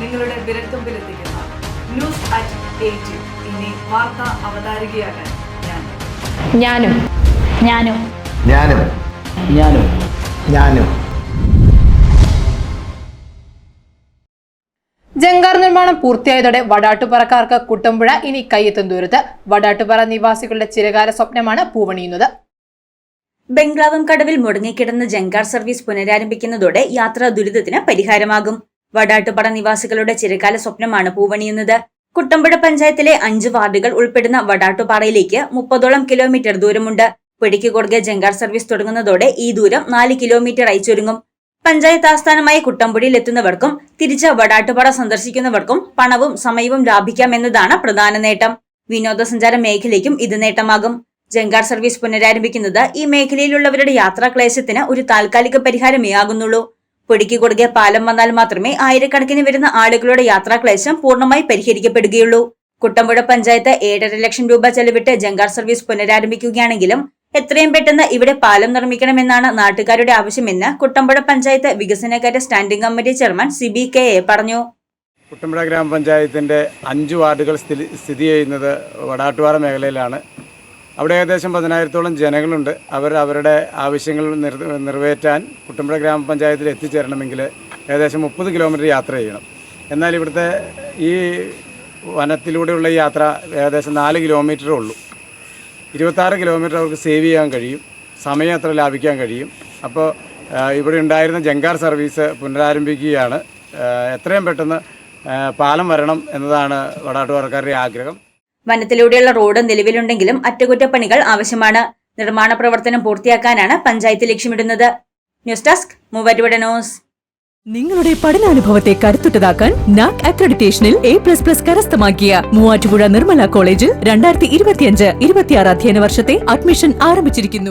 നിങ്ങളുടെ വിരൽത്തുമ്പിലെത്തിക്കുന്ന news at 8. ഇനി വാർത്താ അവതാരികയാകാൻ ഞാനും ഞാനും ഞാനും ഞാനും ഞാനും ജങ്കാർ നിർമ്മാണം പൂർത്തിയായതോടെ വടാട്ടുപറക്കാർക്ക് കുട്ടമ്പുഴ ഇനി കയ്യെത്തും ദൂരത്ത്. വടാട്ടുപറ നിവാസികളുടെ ചിരകാല സ്വപ്നമാണ് പൂവണിയുന്നത്. ബംഗ്ലാവും കടവിൽ മുടങ്ങിക്കിടന്ന ജങ്കാർ സർവീസ് പുനരാരംഭിക്കുന്നതോടെ യാത്രാ ദുരിതത്തിന് പരിഹാരമാകും. വടാട്ടുപറ നിവാസികളുടെ ചിരകാല സ്വപ്നമാണ് പൂവണിയുന്നത്. കുട്ടമ്പുഴ പഞ്ചായത്തിലെ 5 വാർഡുകൾ ഉൾപ്പെടുന്ന വടാട്ടുപാറയിലേക്ക് 30ഓളം കിലോമീറ്റർ ദൂരമുണ്ട്. പിടിക്ക് കൊടുകെ ജങ്കാർ സർവീസ് തുടങ്ങുന്നതോടെ ഈ ദൂരം 4 കിലോമീറ്ററായി ചുരുങ്ങും. പഞ്ചായത്ത് ആസ്ഥാനമായ കുട്ടമ്പുഴയിൽ എത്തുന്നവർക്കും തിരിച്ച് വടാട്ടുപാറ സന്ദർശിക്കുന്നവർക്കും പണവും സമയവും ലാഭിക്കാമെന്നതാണ് പ്രധാന നേട്ടം. വിനോദസഞ്ചാര മേഖലയ്ക്കും ഇത് നേട്ടമാകും. ജങ്കാർ സർവീസ് പുനരാരംഭിക്കുന്നത് ഈ മേഖലയിലുള്ളവരുടെ യാത്രാക്ലേശത്തിന് ഒരു താൽക്കാലിക പരിഹാരമേ ആകുന്നുള്ളൂ. പിടിക്ക് കൊടുകെ പാലം വന്നാൽ മാത്രമേ ആയിരക്കണക്കിന് വരുന്ന ആളുകളുടെ യാത്രാക്ലേശം പൂർണ്ണമായി പരിഹരിക്കപ്പെടുകയുള്ളൂ. കുട്ടമ്പുഴ പഞ്ചായത്ത് 7.5 ലക്ഷം രൂപ ചെലവിട്ട് ജങ്കാർ സർവീസ് പുനരാരംഭിക്കുകയാണെങ്കിലും എത്രയും പെട്ടെന്ന് ഇവിടെ പാലം നിർമ്മിക്കണമെന്നാണ് നാട്ടുകാരുടെ ആവശ്യമെന്ന് കുട്ടമ്പുഴ പഞ്ചായത്ത് വികസനകാര്യ standing committee chairman Siby K A പറഞ്ഞു. കുട്ടമ്പുഴ ഗ്രാമപഞ്ചായത്തിൻ്റെ 5 വാർഡുകൾ സ്ഥിതി ചെയ്യുന്നത് വടാട്ടുപാറ മേഖലയിലാണ്. അവിടെ ഏകദേശം 10,000-ഓളം ജനങ്ങളുണ്ട്. അവരുടെ ആവശ്യങ്ങൾ നിറവേറ്റാൻ കുട്ടമ്പുഴ ഗ്രാമപഞ്ചായത്തിൽ എത്തിച്ചേരണമെങ്കിൽ ഏകദേശം 30 കിലോമീറ്റർ യാത്ര ചെയ്യണം. എന്നാൽ ഇവിടുത്തെ ഈ വനത്തിലൂടെയുള്ള ഈ യാത്ര ഏകദേശം 4 കിലോമീറ്ററേ ഉള്ളൂ. 26 കിലോമീറ്റർ അവർക്ക് സേവ് ചെയ്യാൻ കഴിയും, സമയം അത്ര ലാഭിക്കാൻ കഴിയും. അപ്പോൾ ഇവിടെ ഉണ്ടായിരുന്ന ജങ്കാർ സർവീസ് പുനരാരംഭിക്കുകയാണ്. എത്രയും പെട്ടെന്ന് പാലം വരണം എന്നതാണ് വടാട്ടുപാറക്കാരുടെ ആഗ്രഹം. വനത്തിലൂടെയുള്ള റോഡ് നിലവിലുണ്ടെങ്കിലും അറ്റകുറ്റപ്പണികൾ ആവശ്യമാണ്. നിർമ്മാണ പ്രവർത്തനം പൂർത്തിയാക്കാനാണ് പഞ്ചായത്ത് ലക്ഷ്യമിടുന്നത്. News desk Muvattupuzha news. നിങ്ങളുടെ പഠനാനുഭവത്തെ കരുത്തുറ്റതാക്കാൻ നാക് അക്രഡിറ്റേഷനിൽ A++ കരസ്ഥമാക്കിയ മൂവാറ്റുപുഴ നിർമ്മല കോളേജിൽ 2025-26 അധ്യയന വർഷത്തെ അഡ്മിഷൻ ആരംഭിച്ചിരിക്കുന്നു.